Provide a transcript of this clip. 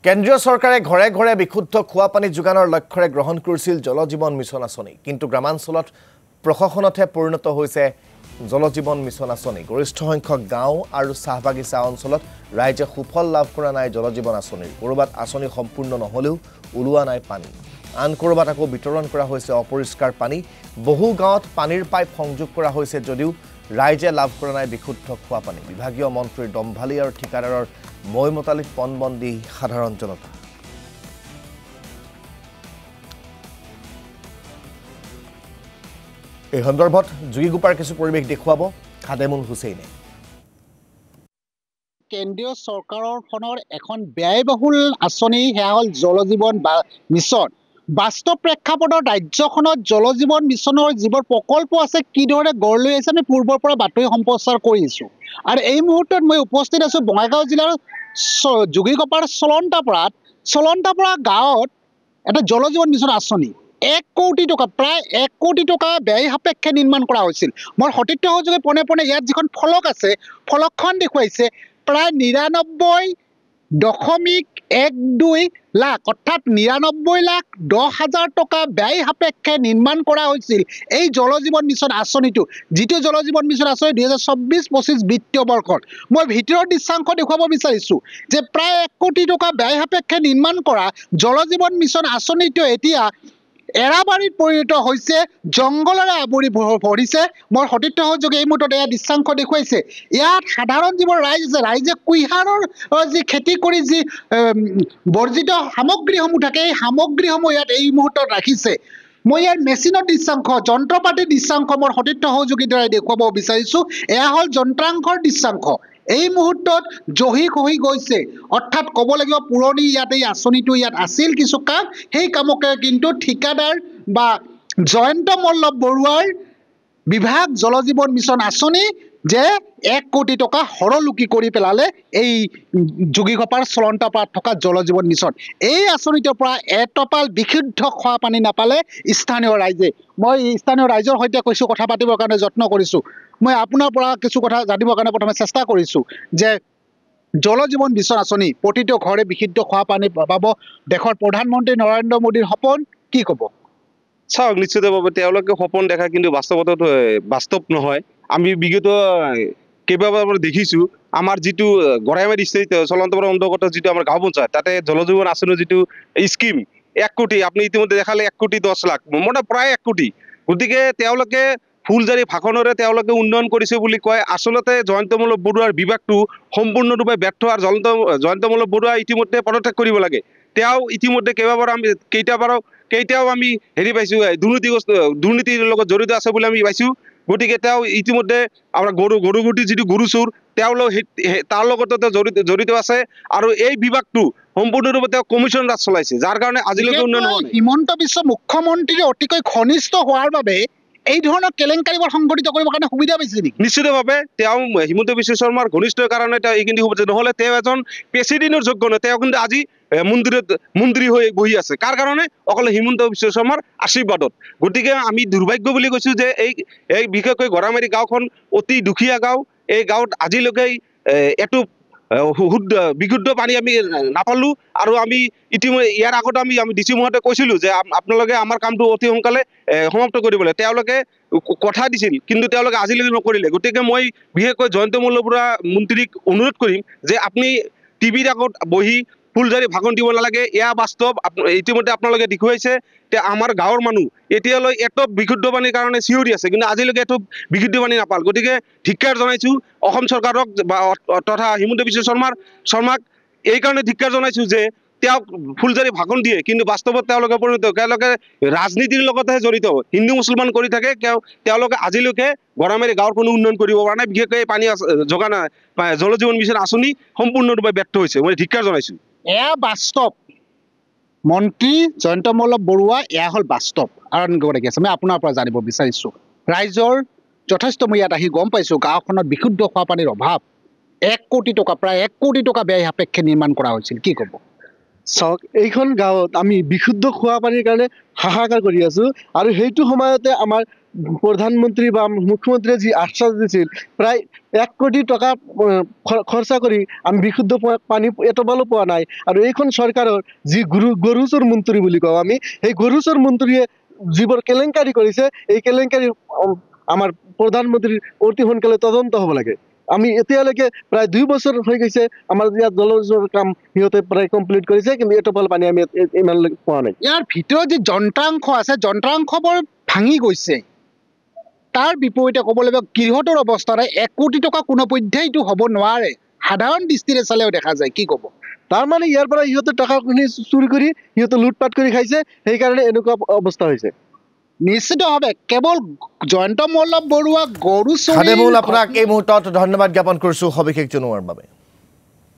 কেন্দ্ৰীয় চৰকাৰে ঘৰে ঘৰে বিশুদ্ধ খোৱা পানী যোগানৰ লক্ষ্যৰে গ্ৰহণ কৰিছিল জল জীৱন মিছন আঁচনি কিন্তু গ্ৰামাঞ্চলত প্ৰশাসনতহে পৰিণত হৈছে জল জীৱন মিছন আঁচনি গৰিষ্ঠ সংখ্যক গাঁও আৰু চাহবাগিচা অঞ্চলত ৰাইজে সুফল লাভ কৰা নাই জল জীৱন আঁচনিৰ কৰবাত আঁচনি সম্পূৰ্ণ নহলেও ওলোৱা নাই পানী আন কৰবাত আকৌ বিতৰণ কৰা হৈছে অপৰিষ্কাৰ পানী বহু গাঁৱত পানীৰ পাইপ সংযোগ কৰা হৈছে যদিও ৰাইজে লাভ কৰা নাই বিশুদ্ধ খোৱা পানী বিভাগীয় মন্ত্ৰীৰ দম্ভালি আৰু ঠিকাদাৰৰ মৈমতালিত পণবন্দী সাধাৰণ জনতা এই সন্দৰ্ভত যোগীগোপাৰ কিছু পৰিৱেশ দেখুৱাব খাদেমুল হুছেইনে কেন্দ্ৰীয় চৰকাৰৰ ফোনৰ এখন ব্যয়বহুল আঁচনি হেয়া হল জল জীৱন মিছন বাস্তৱ প্ৰেক্ষাপটত ৰাজ্যখনত জল জীৱন মিছনৰ যিবোৰ প্ৰকল্প আছে কিদৰে গঢ় লৈ আছে আমি পূৰ্বৰ পৰা বাতৰি সম্প্ৰচাৰ কৰি আছো আৰু এই মুহূৰ্তত মই উপস্থিত আছো বঙাইগাঁও জিলাৰ যোগীগোপাৰ চলন্তাপাৰা গাঁৱত এটা জল জীৱন মিছন আঁচনি 1 কোটি টকা প্ৰায় 1 কোটি টকা ব্যয় সাপেক্ষে নিৰ্মাণ কৰা হৈছিল মোৰ সতীৰ্থ সহযোগে পোনে পোনে ইয়াত যিখন ফলক আছে ফলকখন দেখুৱাইছে প্ৰায় 99.12 লাখ অৰ্থাৎ 99,10,000 টকা ব্যয় সাপেক্ষে নিৰ্মাণ কৰা হৈছিল এই জল জীৱন মিছন আঁচনিটো যিটো জল জীৱন মিছন আঁচনি 2024-25 বিত্তীয় বৰ্ষত মই ভিতৰৰ দৃশ্যাংশ দেখুৱাব বিচাৰিছো যে প্ৰায় 1 কোটি টকা ব্যয় সাপেক্ষে নিৰ্মাণ কৰা জল জীৱন মিছন আঁচনিটো এতিয়া এৰাবাৰীত পৰিণত হৈছে জংগলৰে আৱৰি পৰিছে মোৰ সতীৰ্থ সহযোগে এই মুহূৰ্তত এয়া দৃশ্যাংশ দেখুৱাইছে ইয়াত সাধাৰণ যিবোৰ ৰাইজ আছে ৰাইজে কুইহাৰৰ যি খেতি কৰি যি বৰ্জিত সামগ্ৰীসমূহ থাকে এই সামগ্ৰীসমূহ ইয়াত এই মুহূৰ্তত ৰাখিছে মই ইয়াৰ মেচিনৰ দৃশ্যাংশ যন্ত্ৰপাতিৰ দৃশ্যাংশ মোৰ সতীৰ্থ সহযোগীৰ দ্বাৰা দেখুৱাব বিচাৰিছো এয়া হ'ল যন্ত্ৰাংশৰ দৃশ্যাংশ এই মুহূৰ্তত জহি খহি গৈছে অৰ্থাৎ ক'ব লাগিব পুৰণি ইয়াত এই আঁচনিটো ইয়াত আছিল কিছু কাম সেই কামকে কিন্তু ঠিকাদাৰ বা জয়ন্ত মল্লৱ বৰুৱাৰ বিভাগ জল জীৱন মিছন আঁচনি যে 1 কোটি টকা হৰলুকি কৰি পেলালে এই যোগীগোপাৰ চলন্তাপাৰাত থকা জল জীৱন মিছন এই আঁচনিটোৰ পৰা এটপাল বিশুদ্ধ খোৱা পানী নাপালে স্থানীয় ৰাইজে মই স্থানীয় ৰাইজৰ সৈতে কৈছো কথা পাতিবৰ কাৰণে যত্ন কৰিছো মই আপোনাৰ পৰা কিছু কথা জানিবৰ কাৰণে প্ৰথমে চেষ্টা কৰিছো যে জল জীৱন মিছন আঁচনি প্ৰতিটো ঘৰে বিশুদ্ধ খোৱা পানী পাব দেশৰ প্ৰধানমন্ত্ৰী নৰেন্দ্ৰ মোদীৰ সপোন কি ক'ব চাওক নিশ্চিতভাৱে তেওঁলোকে সপোন দেখা কিন্তু বাস্তৱত বাস্তৱ নহয় আমি বিগত কেইবাবাৰ দেখিছো আমাৰ যিটো গড়াইমাৰী স্থিত চলন্তাপাৰা অন্তৰ্গত যিটো আমাৰ গাঁও পঞ্চায়ত তাতে জল জীৱন আঁচনিৰ যিটো স্কিম 1 কোটি আপুনি ইতিমধ্যে দেখালে 1 কোটি 10 লাখ মানে প্ৰায় 1 কোটি গতিকে তেওঁলোকে ফুলজাৰি ভাষণৰে তেওঁলোকে উন্নয়ন কৰিছে বুলি কয় আচলতে জয়ন্ত মল্লৱ বৰুৱাৰ বিভাগটো সম্পূৰ্ণৰূপে ব্যৰ্থ আৰু জয়ন্ত মল্লৱ বৰুৱা ইতিমধ্যে পদত্যাগ কৰিব লাগে তেওঁ ইতিমধ্যে কেইটাও আমি হেৰি পাইছো দুৰ্নীতিৰ লগত জড়িত আছে বুলি আমি পাইছো গতিকে তেওঁ ইতিমধ্যে আমাৰ গৰুগুটি যিটো গৰু চোৰ তেওঁলোক তাৰ লগতে জড়িত আছে আৰু এই বিভাগটো সম্পূৰ্ণৰূপে তেওঁ কমিশ্যন ৰাজ চলাইছে যাৰ কাৰণে আজিলৈকে উন্নয়ন হোৱা নাই হিমন্ত বিশ্ব মুখ্যমন্ত্ৰীৰ অতিকৈ ঘনিষ্ঠ হোৱাৰ বাবে এই ধৰণৰ কেলেংকাৰীবোৰ সংঘটিত কৰিবৰ কাৰণে সুবিধা পাইছে নেকি নিশ্চিতভাৱে তেওঁ হিমন্ত বিশ্ব শৰ্মাৰ ঘনিষ্ঠ কাৰণে তেওঁ এইখিনি সুবিধা নহলে তেওঁ এজন প্ৰেচিডেণ্টৰ যোগ্য নহয় তেওঁ কিন্তু আজি মন্ত্ৰী হৈ বহি আছে কাৰ কাৰণে অকল হিমন্ত বিশ্ব শৰ্মাৰ আশীৰ্বাদত গতিকে আমি দুৰ্ভাগ্য বুলি কৈছো যে এই বিশেষকৈ গড়াইমাৰী গাঁওখন অতি দুখীয়া গাঁও এই গাঁৱত আজিলৈকে এটু বিশুদ্ধ পানী আমি নাপালো আৰু আমি ইতিমধ্যে ইয়াৰ আগত আমি ডিচি মহোদয়ে কৈছিলো যে আপোনালোকে আমাৰ কামটো অতি সোনকালে সমাপ্ত কৰিবলৈ তেওঁলোকে কথা দিছিল কিন্তু তেওঁলোকে আজিলৈকে নকৰিলে গতিকে মই বিশেষকৈ জয়ন্ত মল্লৱ বৰুৱা মন্ত্ৰীক অনুৰোধ কৰিম যে আপুনি টিভিৰ আগত বহি ফুলজাৰি ভাষণ দিব নালাগে এয়া বাস্তৱ ইতিমধ্যে আপোনালোকে দেখুৱাইছে যে আমাৰ গাঁৱৰ মানুহ এতিয়ালৈ এটপ বিশুদ্ধ পানীৰ কাৰণে চিঞৰি আছে কিন্তু আজিলৈকে এটপ বিশুদ্ধ পানী নাপাল গতিকে ধিক্কাৰ জনাইছো অসম চৰকাৰক তথা হিমন্ত বিশ্ব শৰ্মাক এই কাৰণে ধিক্কাৰ জনাইছো যে তেওঁ ফুলজাৰি ভাষণ দিয়ে কিন্তু বাস্তৱত তেওঁলোকে ৰাজনীতিৰ লগতহে জড়িত হিন্দু মুছলমান কৰি থাকে তেওঁলোকে আজিলৈকে গড়াইমাৰী গাঁৱৰ কোনো উন্নয়ন কৰিব পৰা নাই বিশেষকৈ পানী যোগান জল জীৱন মিছন আঁচনি সম্পূৰ্ণৰূপে ব্যৰ্থ হৈছে মই ধিক্কাৰ জনাইছো এয়া বাস্তৱ মন্ত্ৰী জয়ন্ত মল্লৱ বৰুৱা এয়া হ'ল বাস্তৱ আৰু কি আছে মই আপোনাৰ পৰা জানিব বিচাৰিছো ৰাইজৰ যথেষ্ট মই ইয়াত আহি গম পাইছো গাঁওখনত বিশুদ্ধ খোৱা পানীৰ অভাৱ 1 কোটি টকা প্ৰায় 1 কোটি টকা ব্যয় সাপেক্ষে নিৰ্মাণ কৰা হৈছিল কি ক'ব চাওক এইখন গাঁৱত আমি বিশুদ্ধ খোৱা পানীৰ কাৰণে হাহাকাৰ কৰি আছো আৰু সেইটো সময়তে আমাৰ প্ৰধানমন্ত্ৰী বা মুখ্যমন্ত্ৰীয়ে যি আশ্বাস দিছিল প্ৰায় 1 কোটি টকা খৰচা কৰি আমি বিশুদ্ধ পানী এটোপালো পোৱা নাই আৰু এইখন চৰকাৰৰ যি গৰুচৰ মন্ত্ৰী বুলি কওঁ আমি সেই গৰুচৰ মন্ত্ৰীয়ে যিবোৰ কেলেংকাৰী কৰিছে এই কেলেংকাৰী আমাৰ প্ৰধানমন্ত্ৰীৰ অতি সোনকালে তদন্ত হ'ব লাগে আমি এতিয়ালৈকে প্ৰায় 2 বছৰ হৈ গৈছে আমাৰ ইয়াত জলজীৱনৰ কাম সিহঁতে প্ৰায় কমপ্লিট কৰিছে কিন্তু এটোপাল পানী আমি ইমানলৈকে পোৱা নাই ইয়াৰ ভিতৰত যি যন্ত্ৰাংশ আছে যন্ত্ৰাংশবোৰ ভাঙি গৈছে তাৰ বিপৰীতে ক'ব লাগিব গৃহটোৰ অৱস্থাৰে 1 কোটি টকা কোনো পধ্যেইটো হ'ব নোৱাৰে সাধাৰণ দৃষ্টিৰে চালেও দেখা যায় কি ক'ব তাৰমানে ইয়াৰ পৰা ইহঁতে টকাখিনি চুৰি কৰি ইহঁতে লুটপাট কৰি খাইছে সেইকাৰণে এনেকুৱা অৱস্থা হৈছে নিশ্চিতভাৱে কেৱল জয়ন্ত মল্ল বৰুৱা গৰু খাদেমুল আপোনাক এই মুহূৰ্তত ধন্যবাদ জ্ঞাপন কৰিছোঁ সবিশেষ জনোৱাৰ বাবে